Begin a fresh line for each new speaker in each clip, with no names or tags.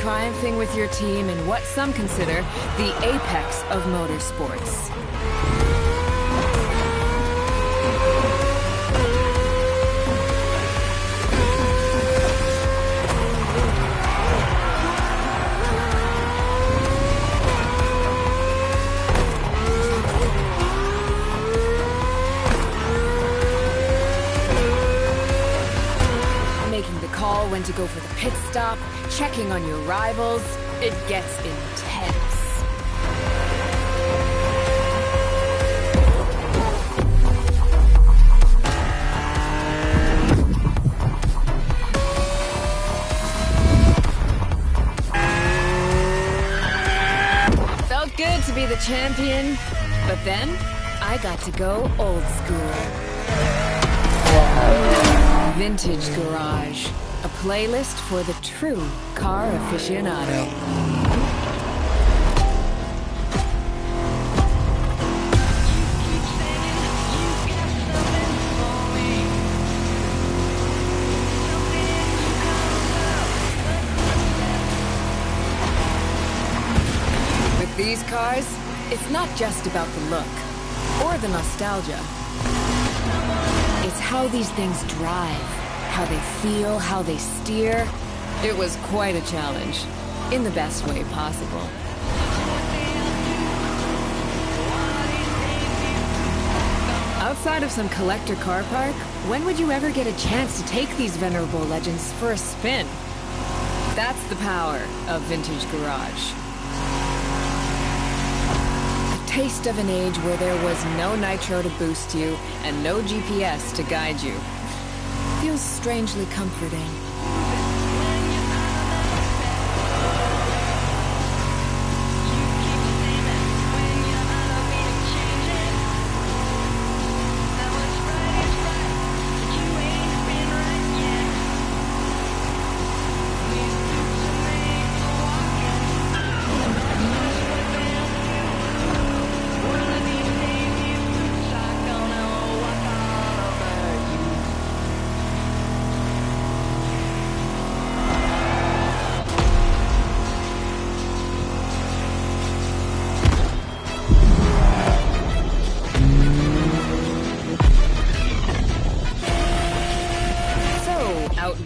triumphing with your team in what some consider the apex of motorsports. When to go for the pit stop, checking on your rivals, it gets intense. Felt good to be the champion, but then I got to go old school. Vintage Garage. A playlist for the true car aficionado. With these cars, it's not just about the look or the nostalgia. It's how these things drive. How they feel, how they steer. It was quite a challenge, in the best way possible. Outside of some collector car park, when would you ever get a chance to take these venerable legends for a spin? That's the power of Vintage Garage. A taste of an age where there was no nitro to boost you and no GPS to guide you. Feels strangely comforting.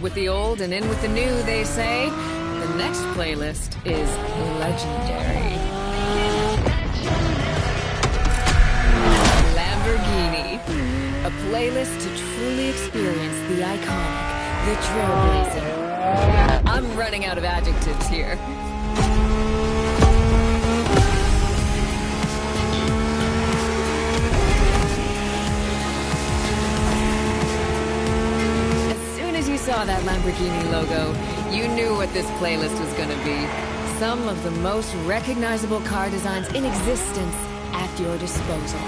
With the old and in with the new, they say. The next playlist is legendary. Lamborghini. A playlist to truly experience the iconic, the trailblazing. I'm running out of adjectives here. Saw that Lamborghini logo, you knew what this playlist was gonna be. Some of the most recognizable car designs in existence at your disposal.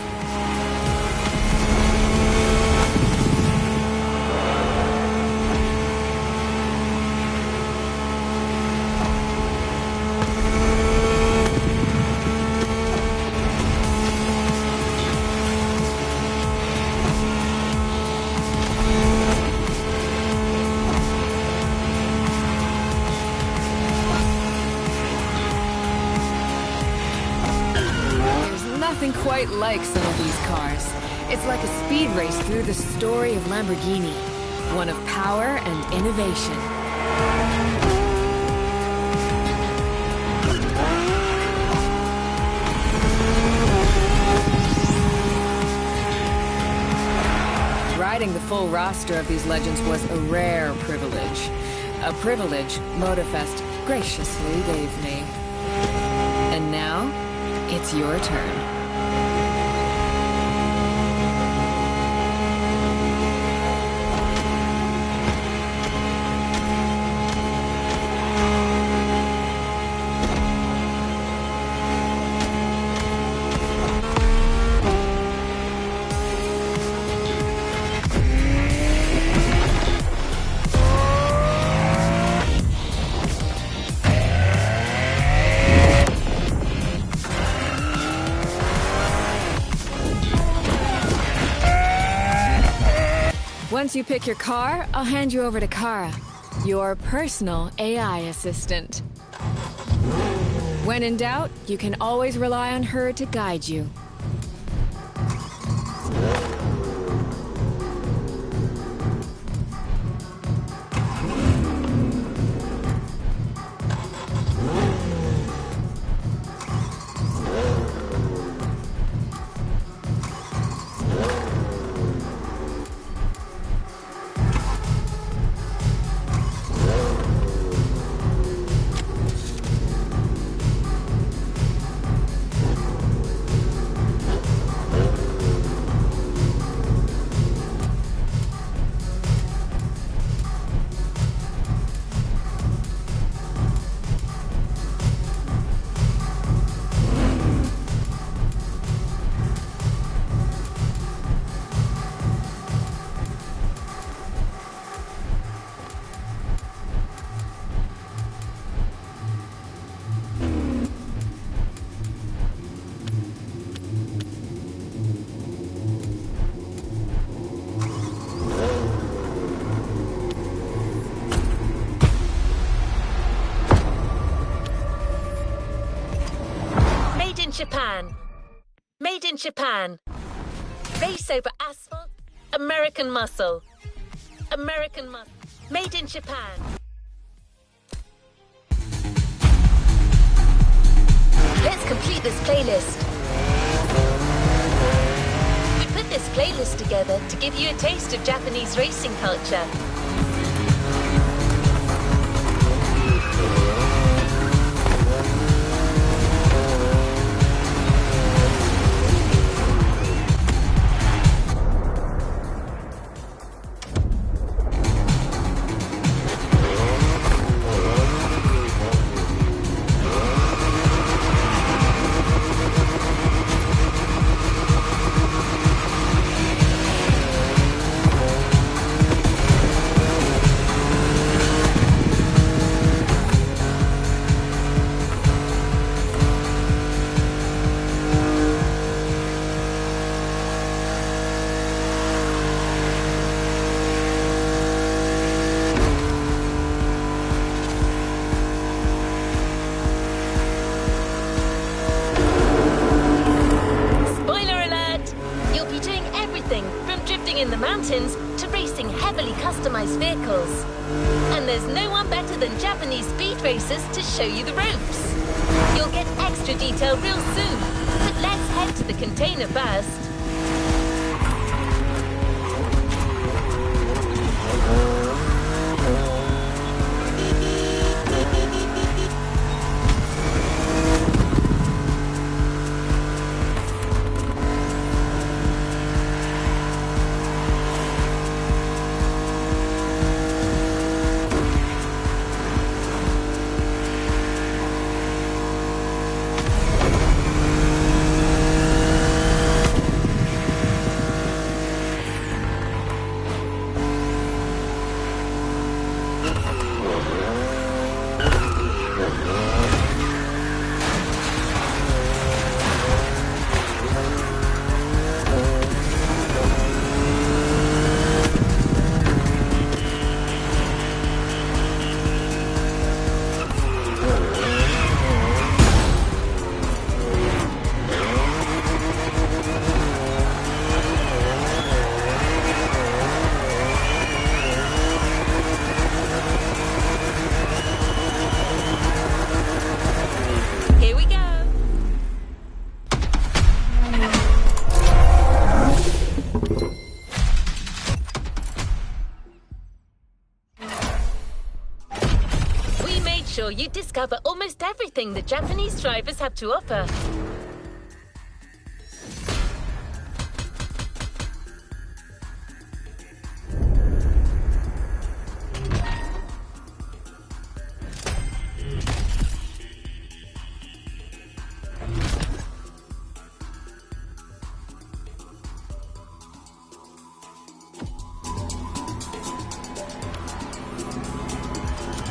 Nothing quite like some of these cars. It's like a speed race through the story of Lamborghini. One of power and innovation. Riding the full roster of these legends was a rare privilege. A privilege Motorfest graciously gave me. And now, it's your turn. Once you pick your car, I'll hand you over to Kara, your personal AI assistant. When in doubt, you can always rely on her to guide you.
Japan. Made in Japan. Race over asphalt. American muscle. American muscle. Made in Japan. Let's complete this playlist. We put this playlist together to give you a taste of Japanese racing culture. In the mountains to racing heavily customized vehicles. And there's no one better than Japanese speed racers to show you the ropes. You'll get extra detail real soon, but let's head to the container first. You discover almost everything the Japanese drivers have to offer.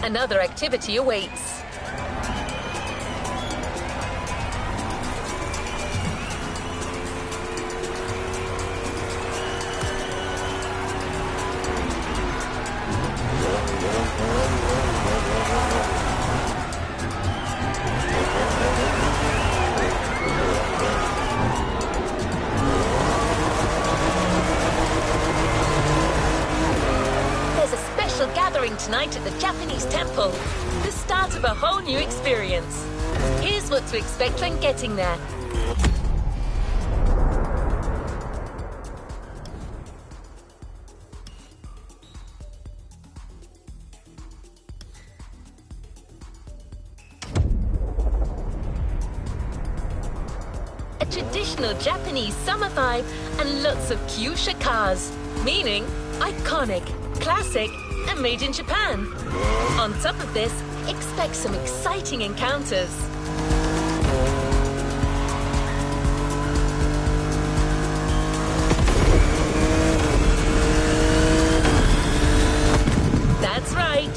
Another activity awaits. tonight at the Japanese temple. The start of a whole new experience. Here's what to expect when getting there. A traditional Japanese summer vibe and lots of kyusha cars, meaning iconic, classic, and made in Japan. On top of this, expect some exciting encounters. That's right.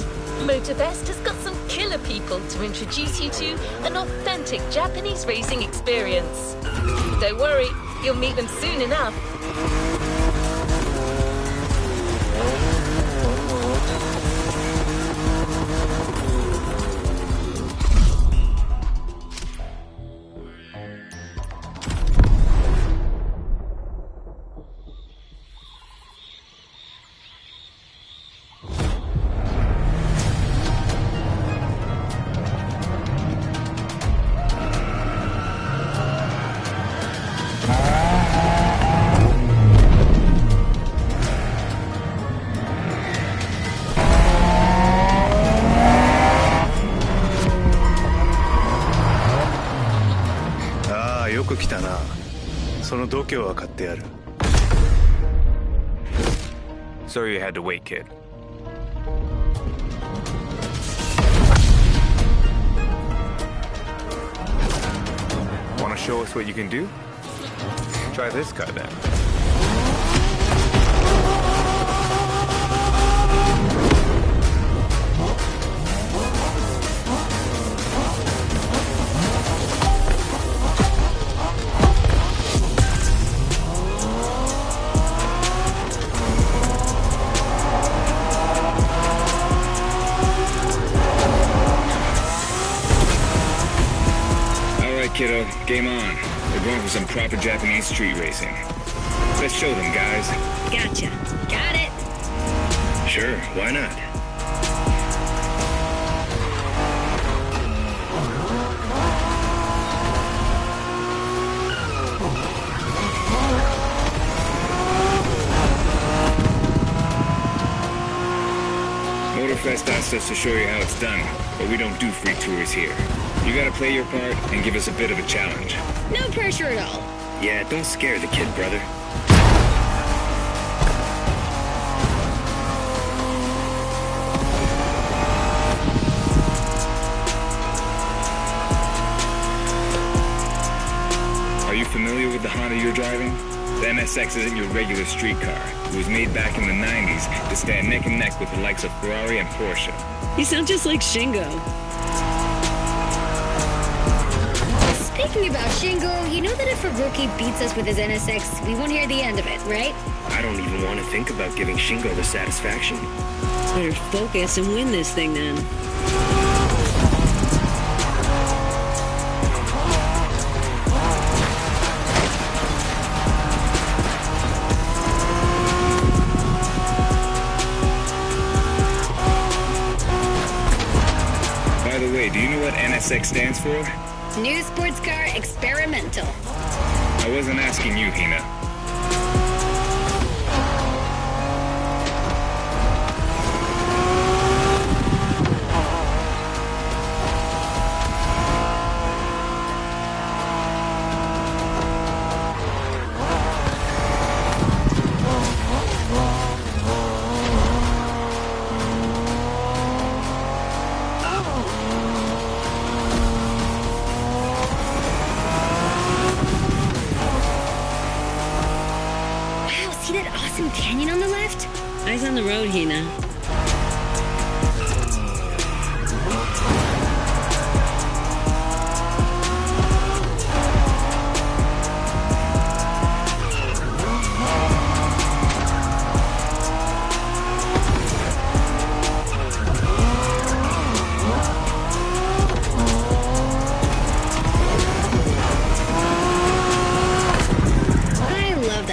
Motorbest has got some killer people to introduce you to an authentic Japanese racing experience. Don't worry, you'll meet them soon enough.
So you had to wait, kid. Want to show us what you can do? Try this car then.
Kiddo, game on. We're going for some proper Japanese street racing. Let's show them, guys.
Gotcha. Got it.
Sure, why not? Motorfest asked us to show you how it's done, but we don't do free tours here. You gotta play your part and give us a bit of a challenge.
No pressure at all.
Yeah, don't scare the kid, brother. Are you familiar with the Honda you're driving? The NSX isn't your regular street car. It was made back in the 90s to stand neck and neck with the likes of Ferrari and Porsche.
You sound just like Shingo. Speaking about Shingo, you know that if a rookie beats us with his NSX, we won't hear the end of it, right?
I don't even want to think about giving Shingo the satisfaction.
Better focus and win this thing then.
By the way, do you know what NSX stands for?
New sports car experimental.
I wasn't asking you, Hina.
Canyon on the left? Eyes on the road, Hina.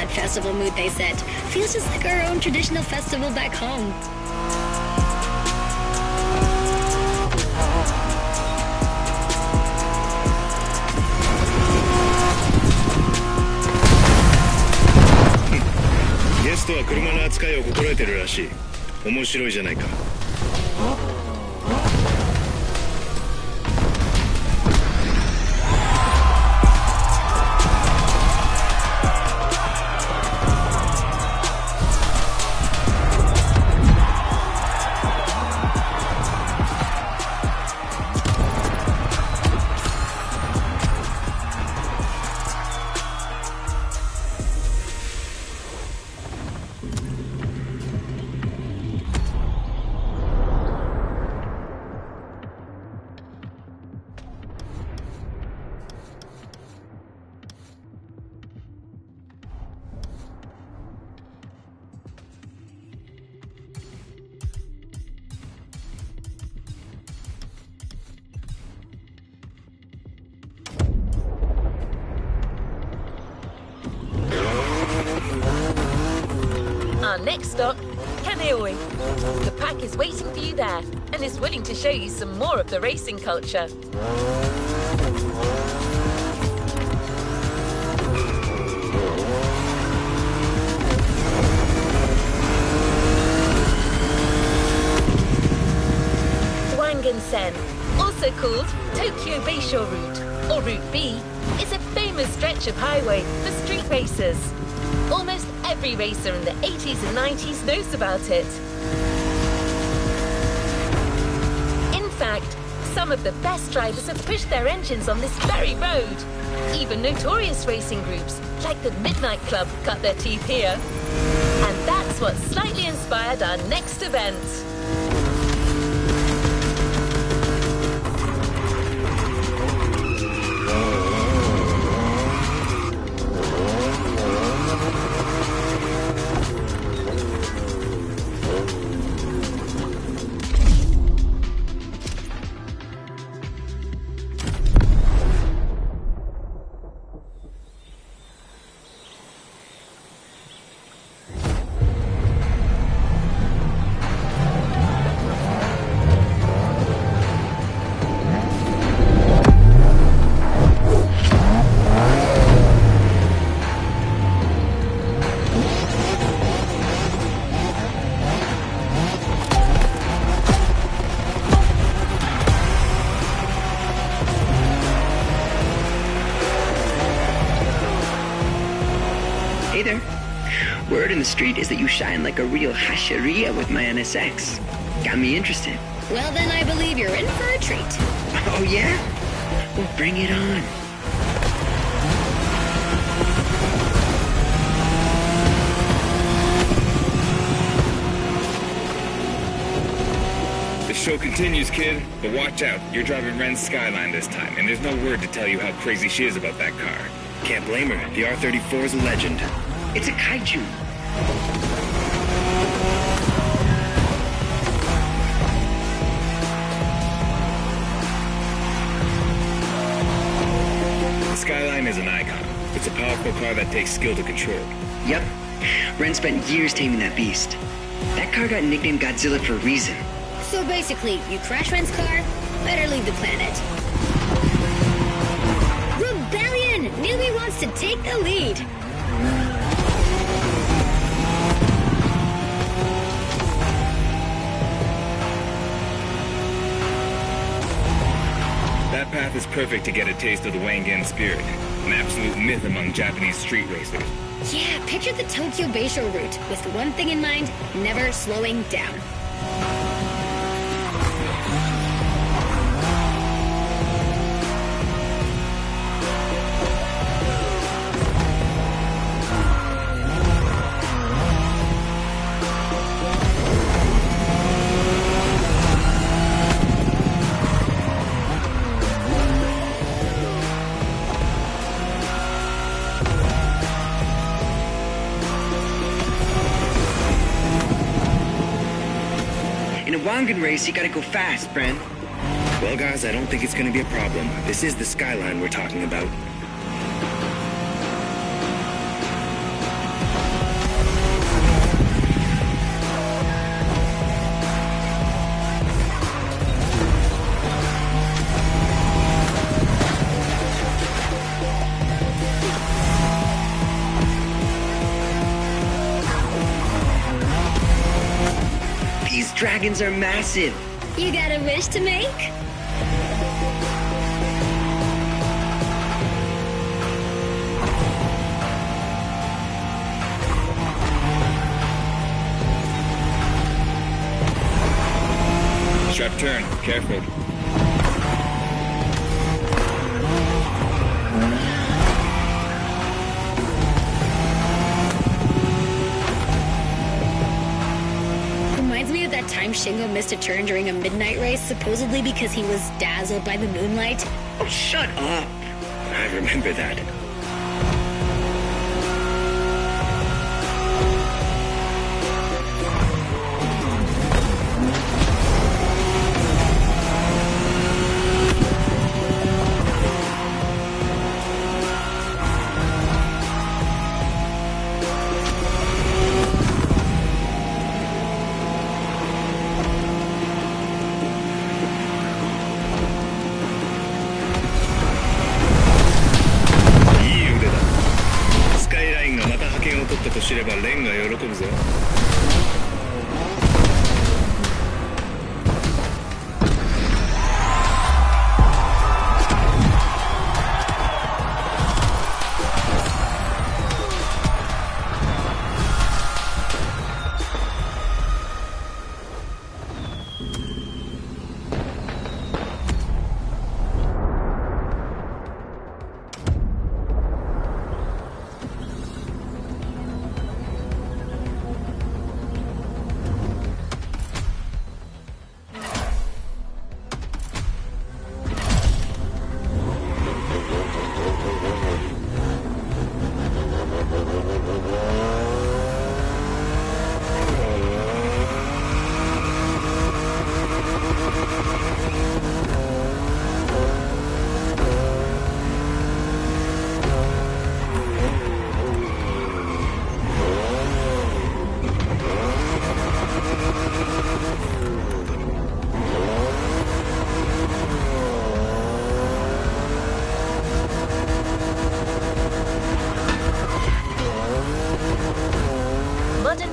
Festival mood they set. Feels just like our own traditional festival back home.
てるらしい。面白いじゃないか。
Our next stop, Kaneohe. The pack is waiting for you there and is willing to show you some more of the racing culture. Wangan-sen, also called Tokyo Bayshore Route, or Route B, is a famous stretch of highway for street racers. Almost every racer in the 80s and 90s knows about it. In fact, some of the best drivers have pushed their engines on this very road. Even notorious racing groups, like the Midnight Club, cut their teeth here. And that's what slightly inspired our next event.
Hey there. Word in the street is that you shine like a real hasheria with my NSX. Got me interested.
Well, then I believe you're in for a treat.
Oh, yeah? Well, bring it on.
The show continues, kid, but watch out. You're driving Ren's Skyline this time, and there's no word to tell you how crazy she is about that car.
Can't blame her. The R34 is a legend.
It's a kaiju.
The Skyline is an icon. It's a powerful car that takes skill to control.
Yep. Ren spent years taming that beast. That car got nicknamed Godzilla for a reason.
So basically, you crash Ren's car, better leave the planet. Rebellion! Newbie wants to take the lead.
That path is perfect to get a taste of the Wangan spirit, an absolute myth among Japanese street racers.
Yeah, picture the Tokyo Bayshore route with one thing in mind, never slowing down.
In a Wangan race, you gotta go fast, Bren.
Well, guys, I don't think it's gonna be a problem. This is the Skyline we're talking about.
wagons are massive.
You got a wish to make?
Sharp turn. Careful.
Reminds me of that time Shingo missed a turn during a midnight race, supposedly because he was dazzled by the moonlight.
Oh, shut up. I remember that.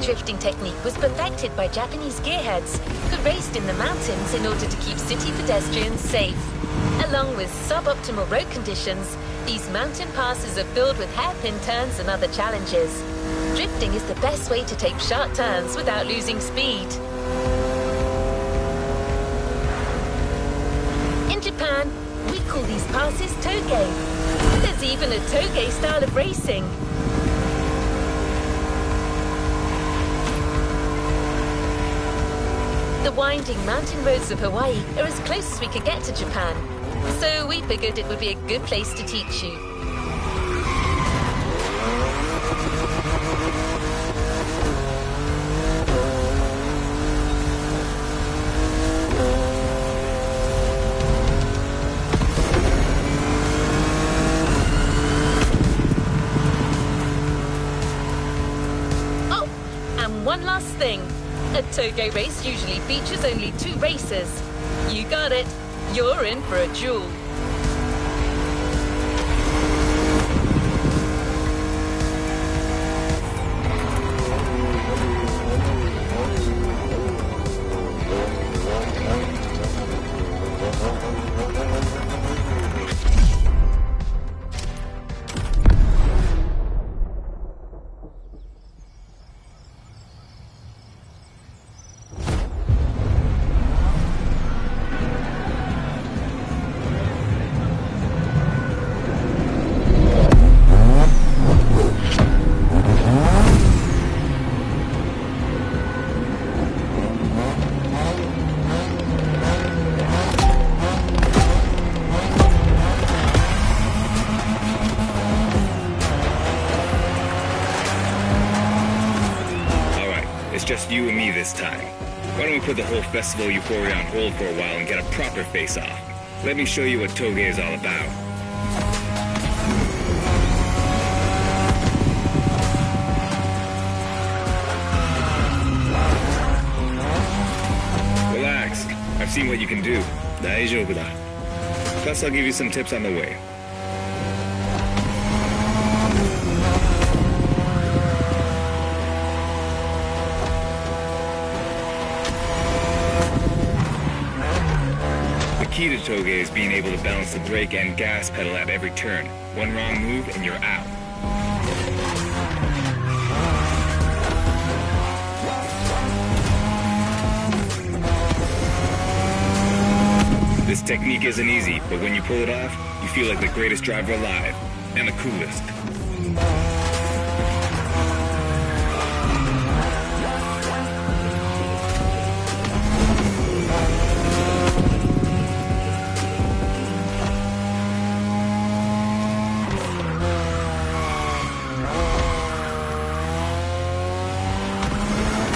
Drifting technique was perfected by Japanese gearheads who raced in the mountains in order to keep city pedestrians safe. Along with suboptimal road conditions, these mountain passes are filled with hairpin turns and other challenges. Drifting is the best way to take sharp turns without losing speed. In Japan, we call these passes toge. There's even a toge style of racing. The winding mountain roads of Hawaii are as close as we could get to Japan, so we figured it would be a good place to teach you. Oh, and one last thing. A toge race usually features only 2 racers. You got it. You're in for a duel.
Just you and me this time. Why don't we put the whole festival euphoria on hold for a while and get a proper face-off? Let me show you what toge is all about. Relax. I've seen what you can do. 大丈夫だ. Plus, I'll give you some tips on the way. key to Toge is being able to balance the brake and gas pedal at every turn. One wrong move and you're out. This technique isn't easy, but when you pull it off, you feel like the greatest driver alive. And the coolest.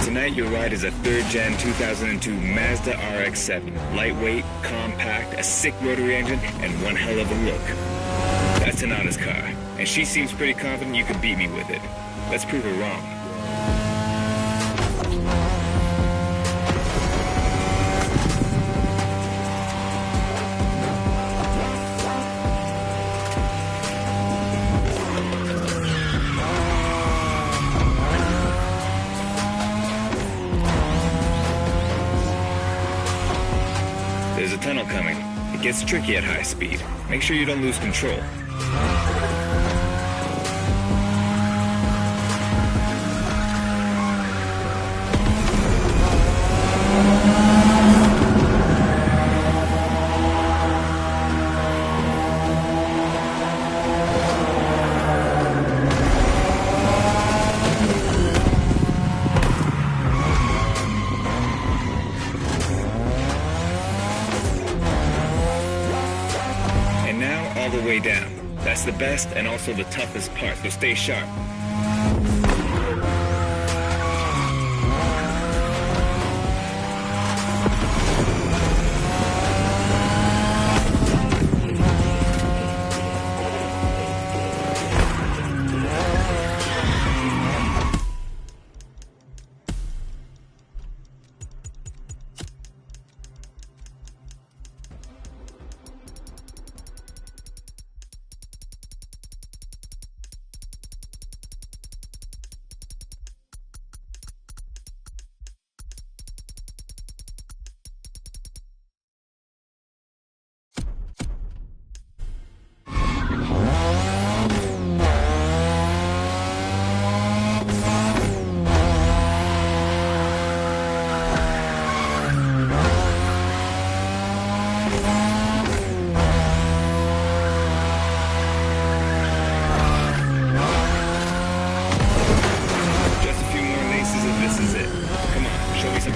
Tonight your ride is a 3rd Gen 2002 Mazda RX-7. Lightweight, compact, a sick rotary engine, and one hell of a look. That's Tanana's car, and she seems pretty confident you could beat me with it. Let's prove her wrong. There's a tunnel coming. It gets tricky at high speed. Make sure you don't lose control. All the way down. That's the best and also the toughest part, so stay sharp.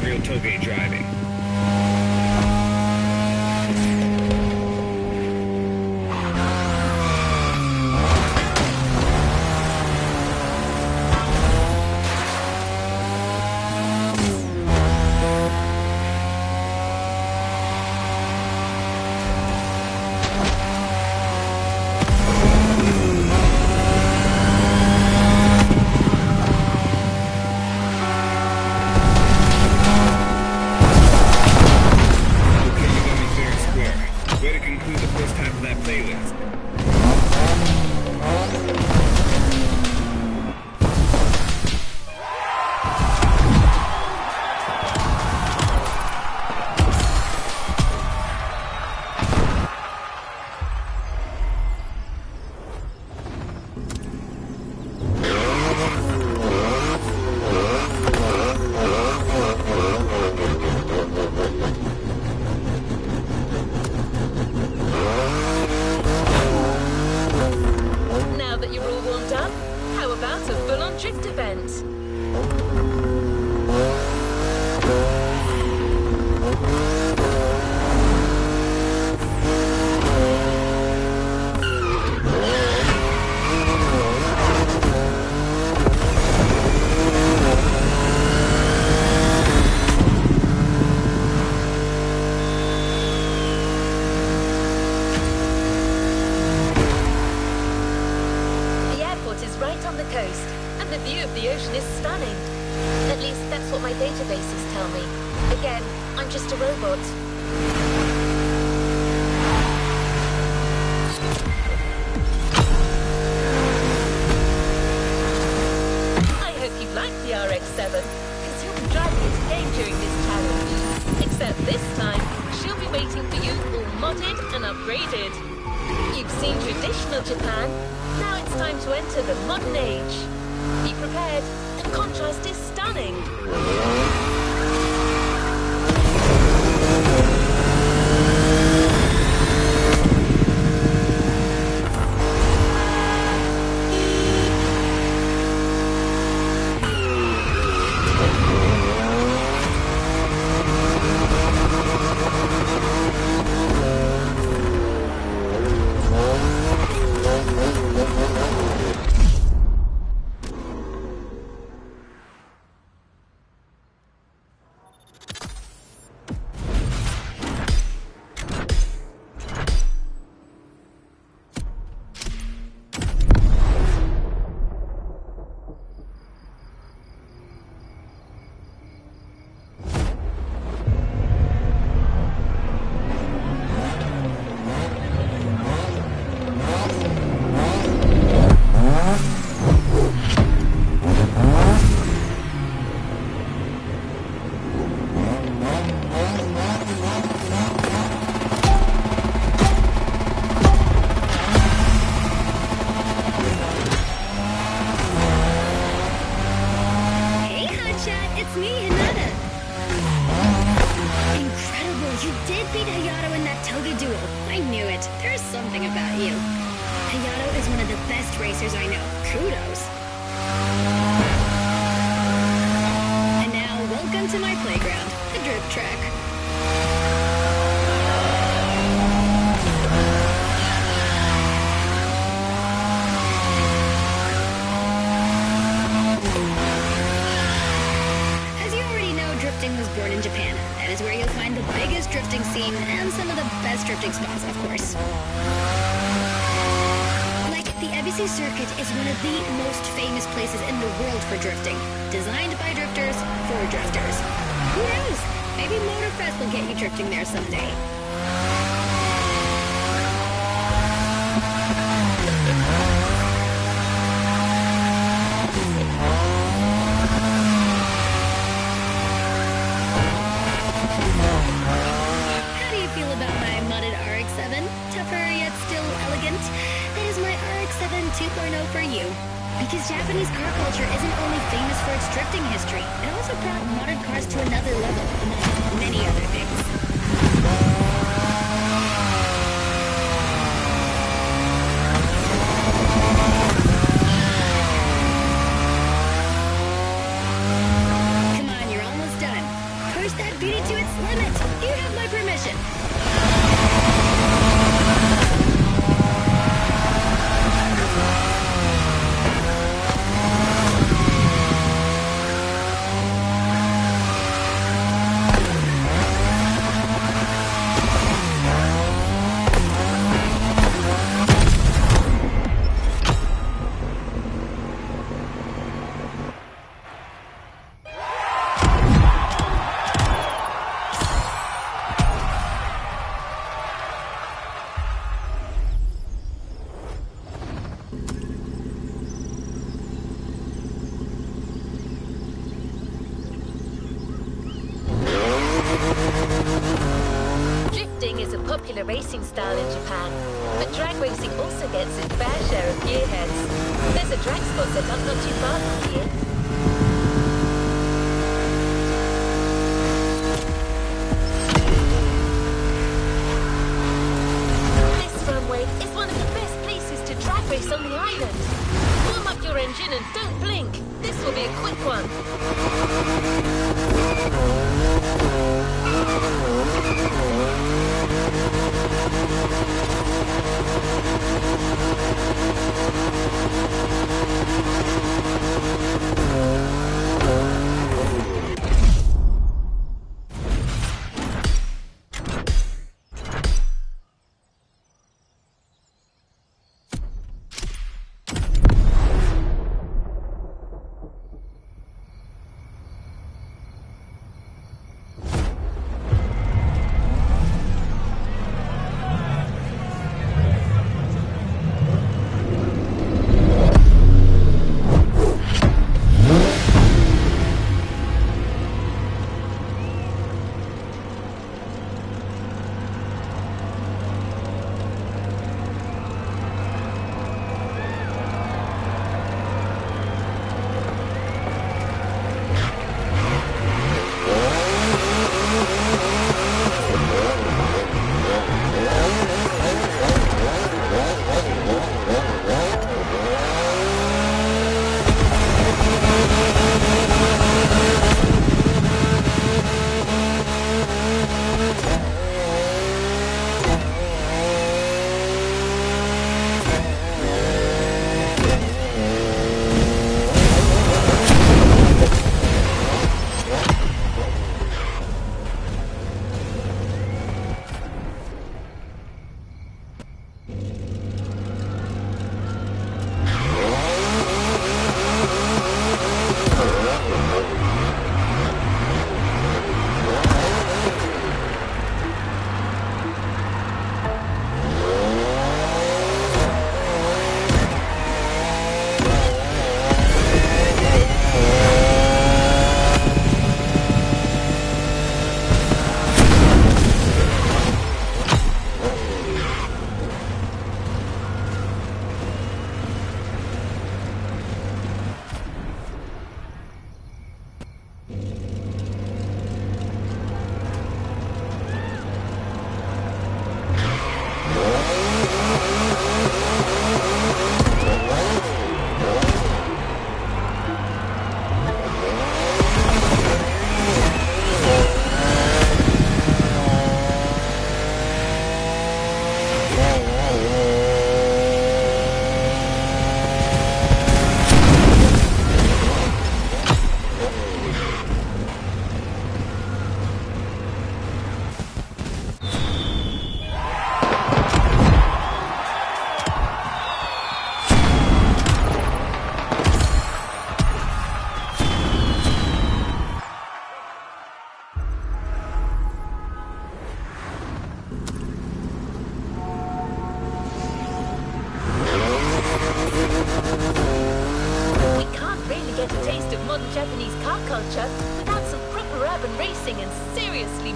Real Toge driving.
drift event. Coast, and the view of the ocean is stunning. At least that's what my databases tell me. Again, I'm just a robot. I hope you like the RX-7, because you'll be driving it again during this challenge. Except this time, she'll be waiting for you all spotted and upgraded. You've seen traditional Japan. Now it's time to enter the modern age. Be prepared. The contrast is stunning. Racing style in Japan, but drag racing also gets its fair share of gearheads. There's a drag spot set up not too far from here. This runway is one of the best places to drag race on the island. Warm up your engine and don't blink. This will be a quick one.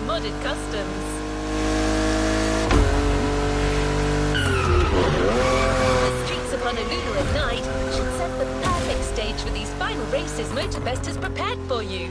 modded customs. The streets of Honolulu at night should set the perfect stage for these final races Motorbest has prepared for you.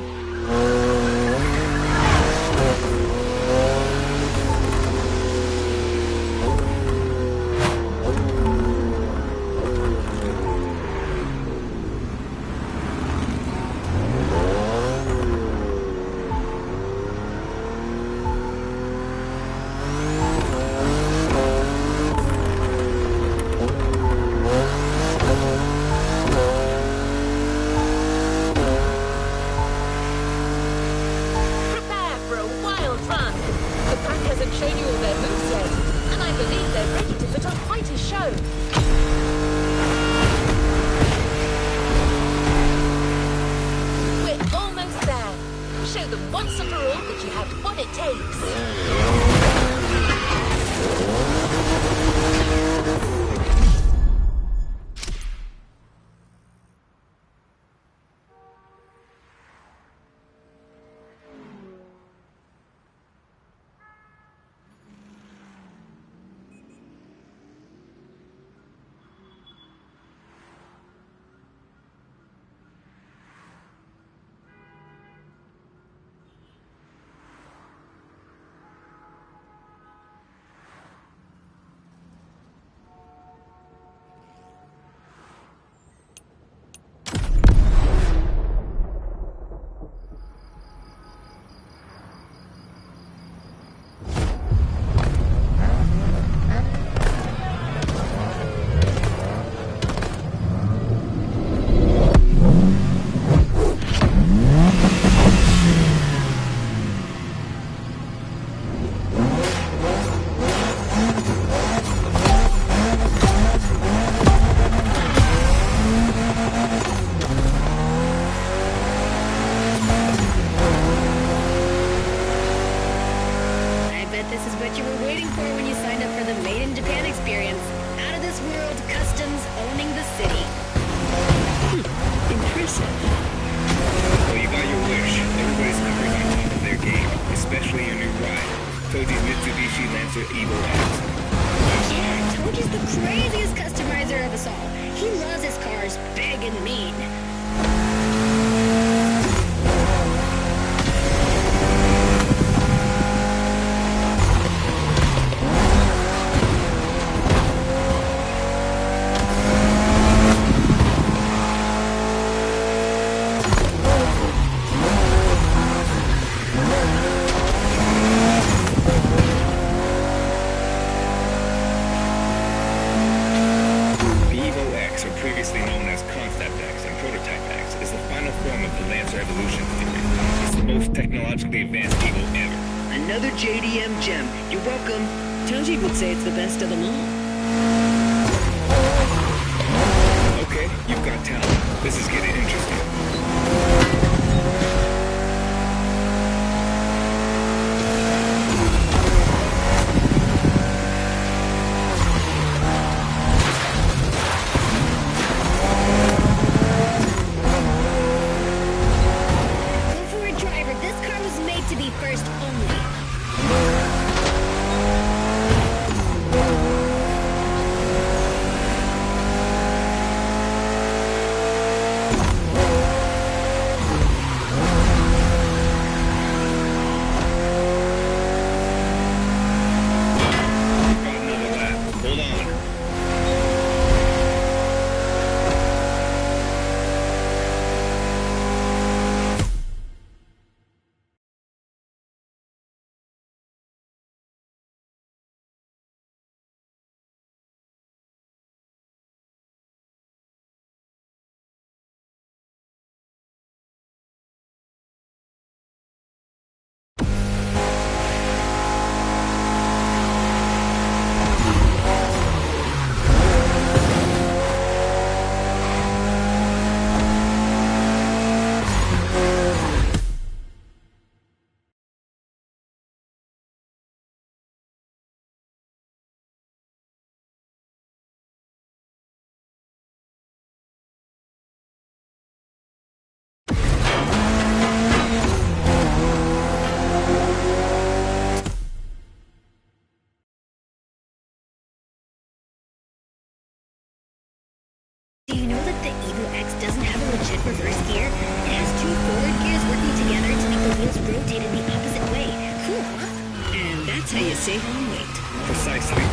reverse gear. It has two forward gears working together to make the wheels rotate in the opposite way. Cool, huh?
And that's how you save on weight.
Precisely.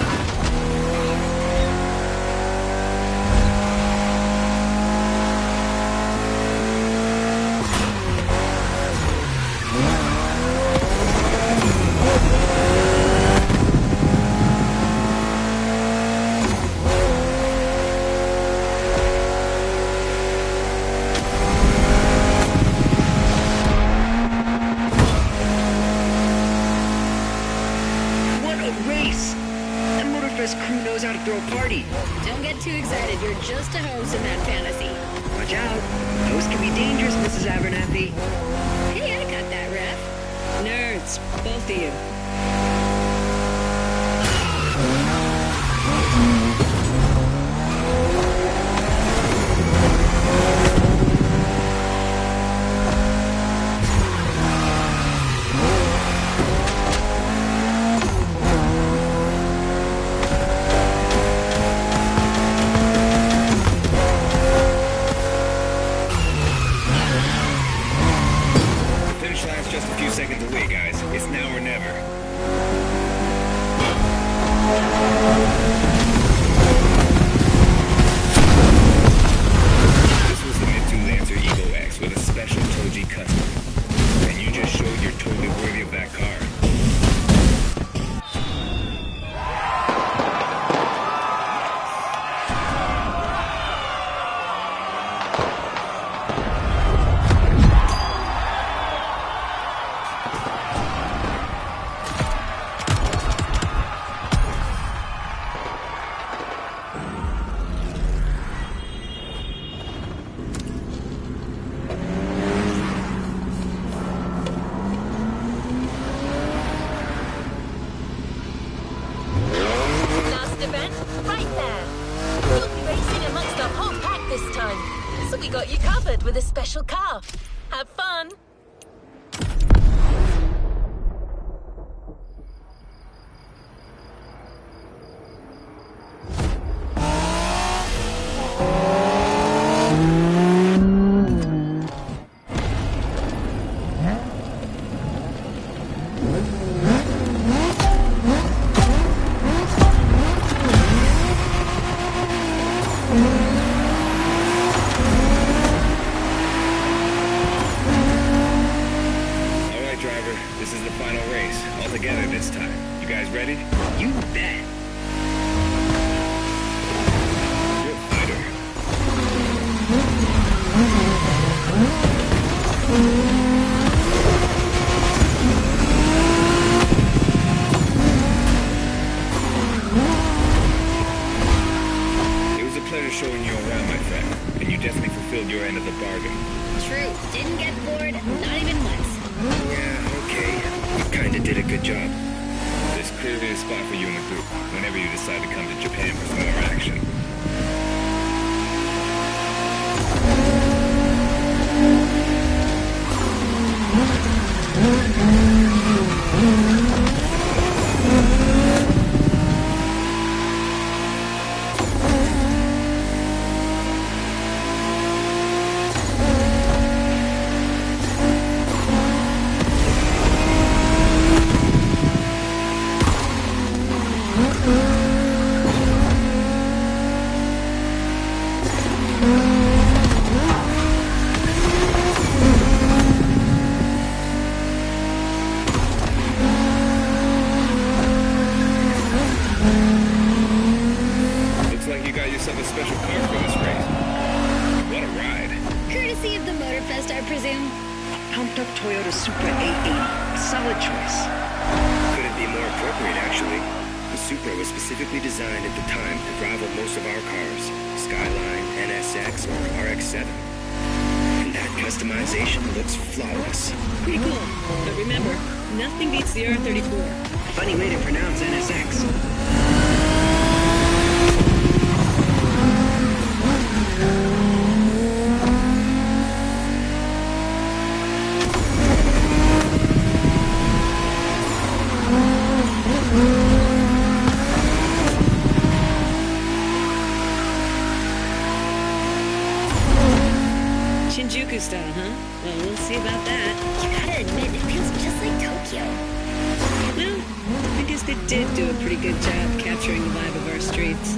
Throw a party.
Don't get too excited. You're just a host in that fantasy.
Watch out. Those can be dangerous, Mrs. Abernathy.
Hey, I got that, Ref.
Nerds, both of you.
Seconds away, guys. It's now or never. This was the Mitsu Lancer Evo X with a special Toji custom. And you just showed you're totally worthy of that car.
Event right there. You'll be racing amongst the whole pack this time, so we got you covered with a special car. Have fun.
This is the final race, all together this time. You guys ready?
You bet.
You're a fighter. It was a pleasure showing you around, my friend, and you definitely fulfilled your end of the bargain.
True. Didn't get bored, not even once.
Yeah, okay. You kinda did a good job.
There's clearly a spot for you in the group, whenever you decide to come to Japan for some more action. A special car for this race. What a ride.
Courtesy of the Motorfest, I presume.
A pumped-up Toyota Supra 880. A solid choice.
Couldn't be more appropriate, actually. The Supra was specifically designed at the time to rival most of our cars. Skyline, NSX, or RX-7. And that customization looks flawless.
Pretty cool. But remember, nothing beats the R34.
Funny way to pronounce NSX.
style, huh? Well, we'll see about that.
You gotta admit, it feels just like Tokyo.
Well, I guess they did do a pretty good job capturing the vibe of our streets.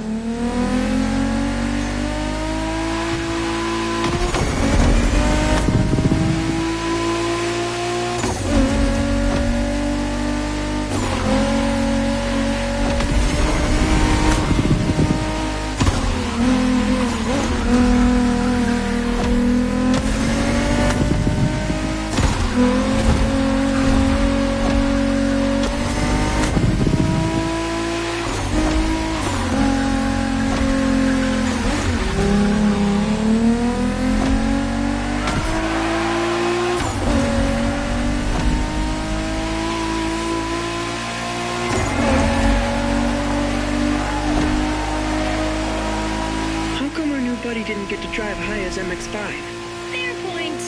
Didn't get to drive high as MX-5.
Fair point.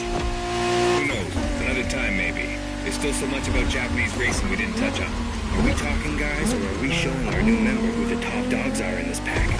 Who knows? Another time, maybe. There's still so much about Japanese racing we didn't touch on.
Are we talking, guys, or are we showing our new member who the top dogs are in this pack?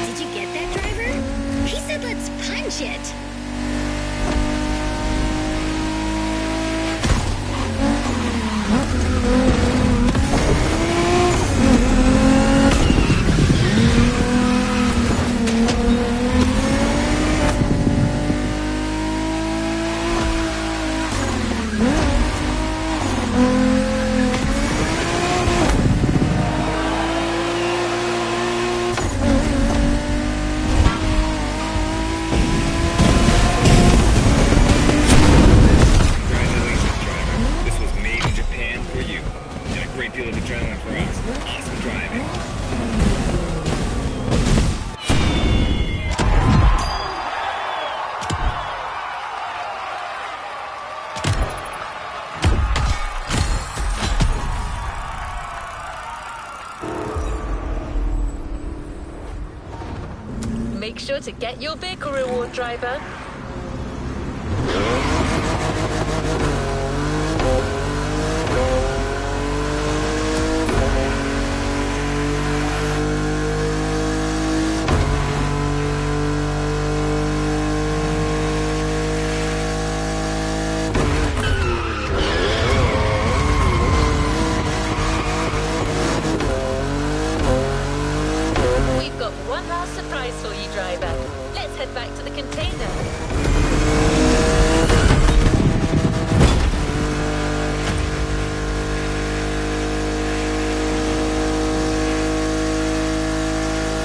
Did you get that, driver? He said let's punch it.
Make sure to get your vehicle reward, driver. We've got one last surprise for you, driver. Let's head back to the container.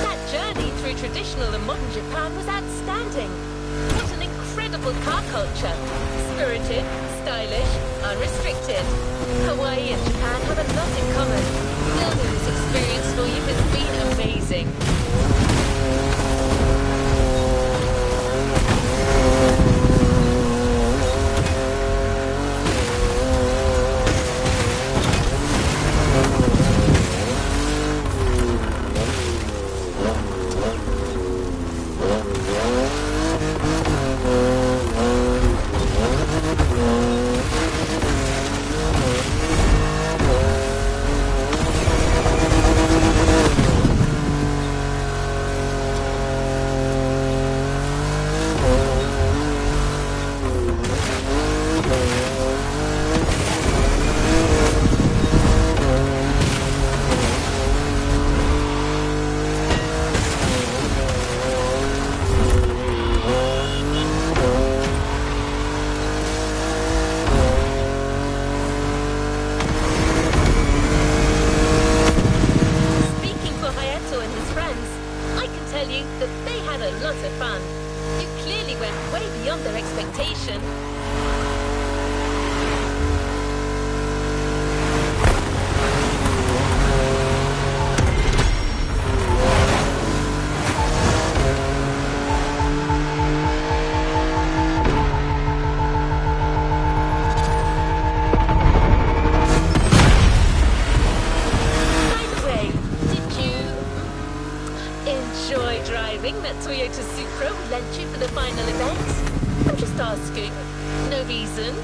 That journey through traditional and modern Japan was outstanding. What an incredible car culture. Spirited, stylish, unrestricted. Hawaii and Japan have a lot in common. Building this experience for you has been amazing. Speaking for Hayato and his friends, I can tell you that they had a lot of fun. You clearly went way beyond their expectation. the final event? I'm just asking. No reason.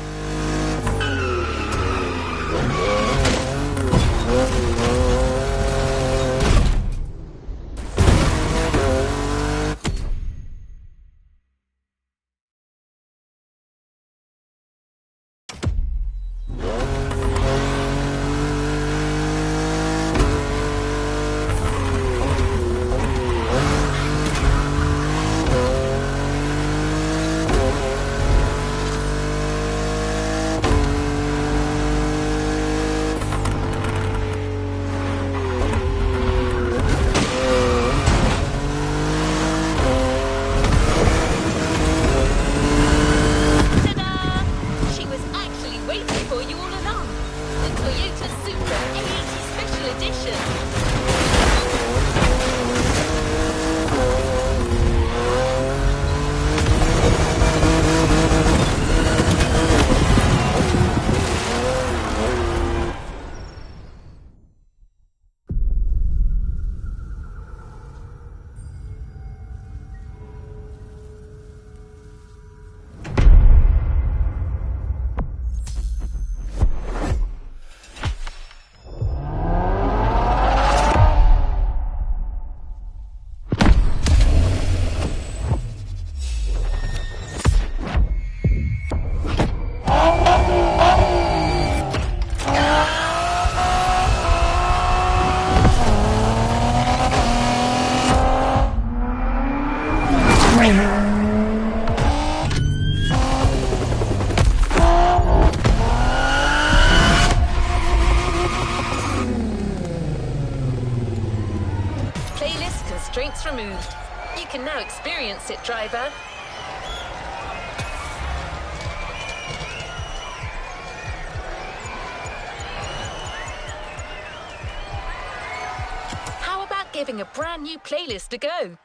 Constraints removed. You can now experience it, driver. How about giving a brand new playlist a go?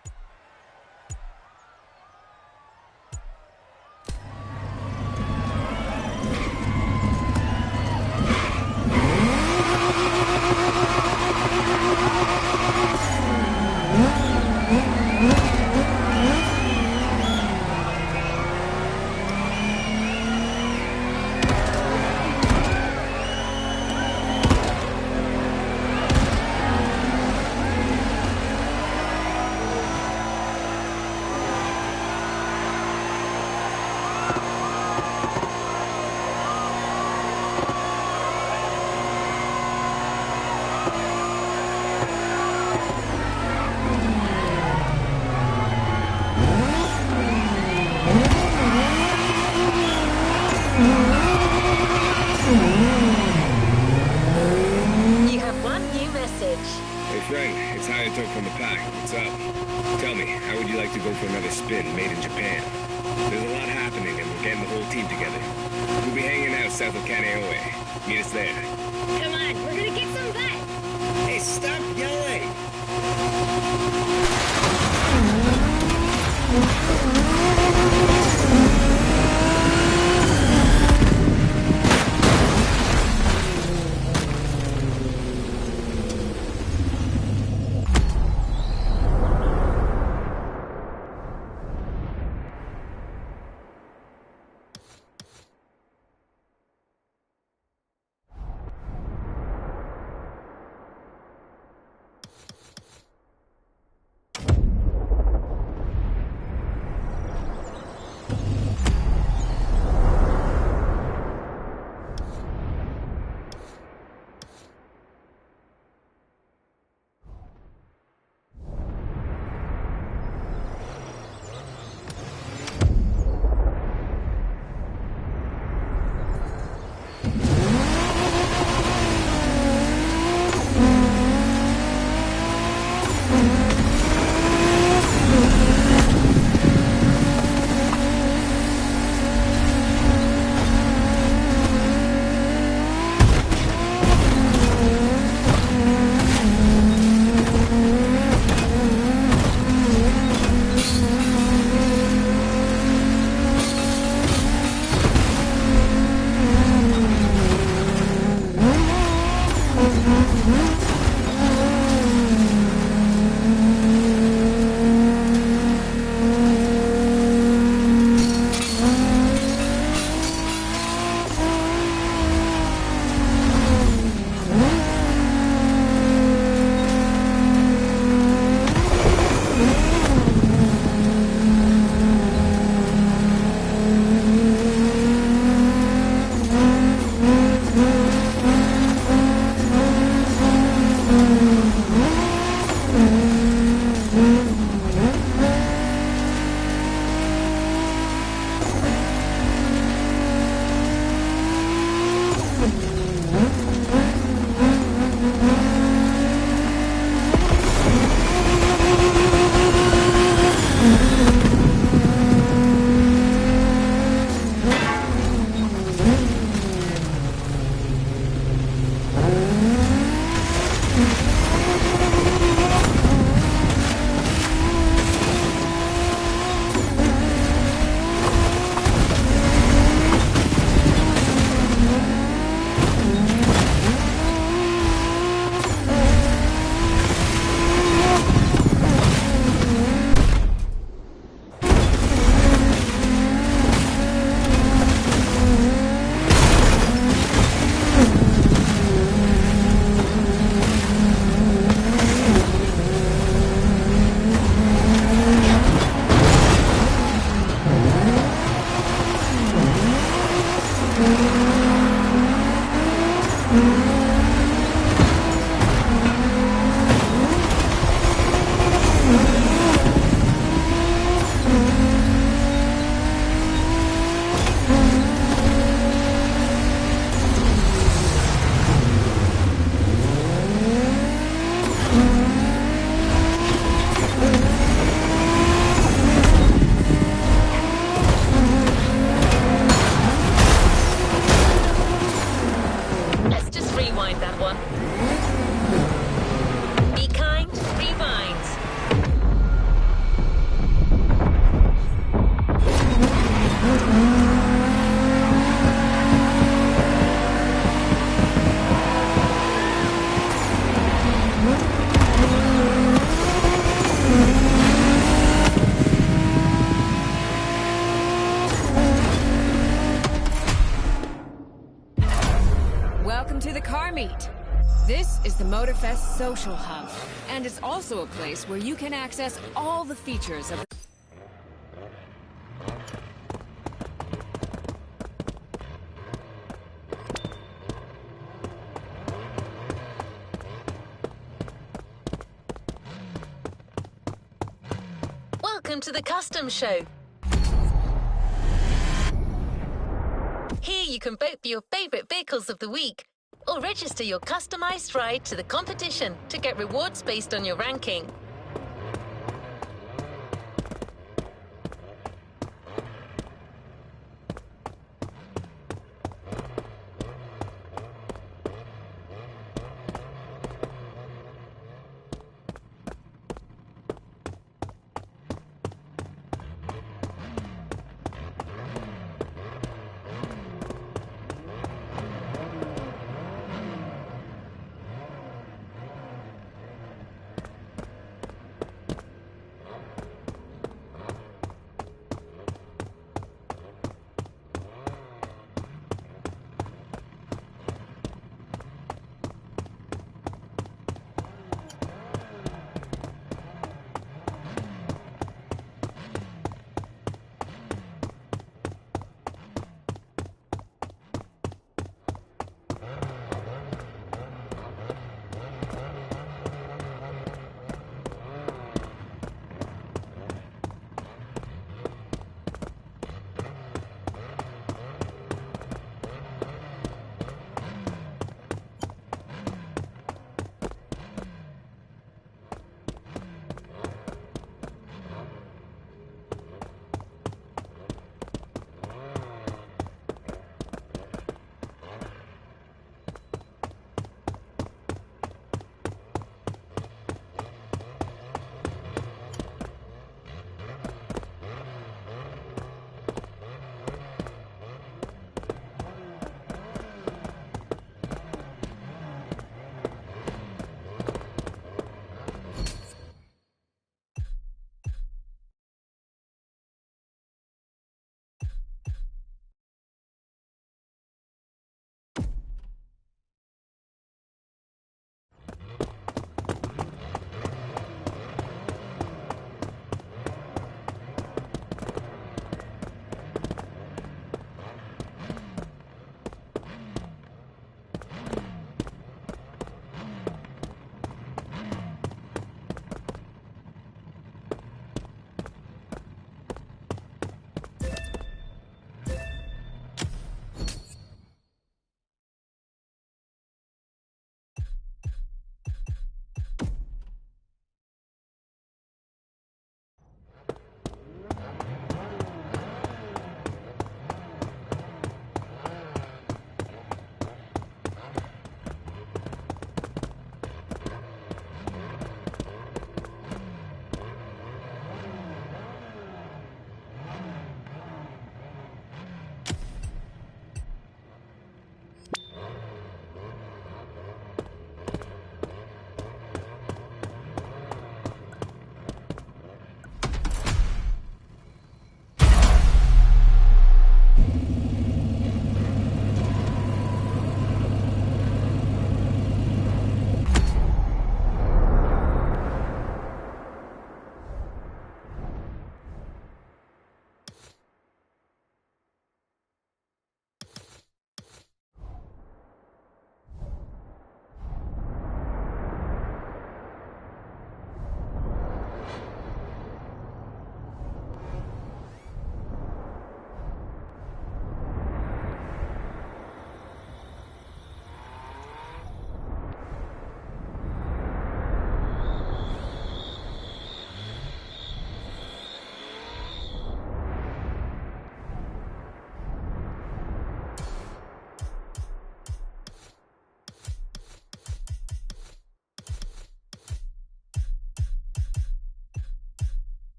From the pack. What's up? Tell me, how would you like to go for another spin made in Japan? There's a lot happening and we're getting the whole team together. We'll be hanging out south of Kaneohe. Meet us there.
Come on, we're gonna kick some butt!
Hey, stop yelling!
car meet. This is the Motorfest social hub, and it's also a place where you can access all the features of the...
Welcome to the Custom Show. Here you can vote for your favorite vehicles of the week, or register your customized ride to the competition to get rewards based on your ranking.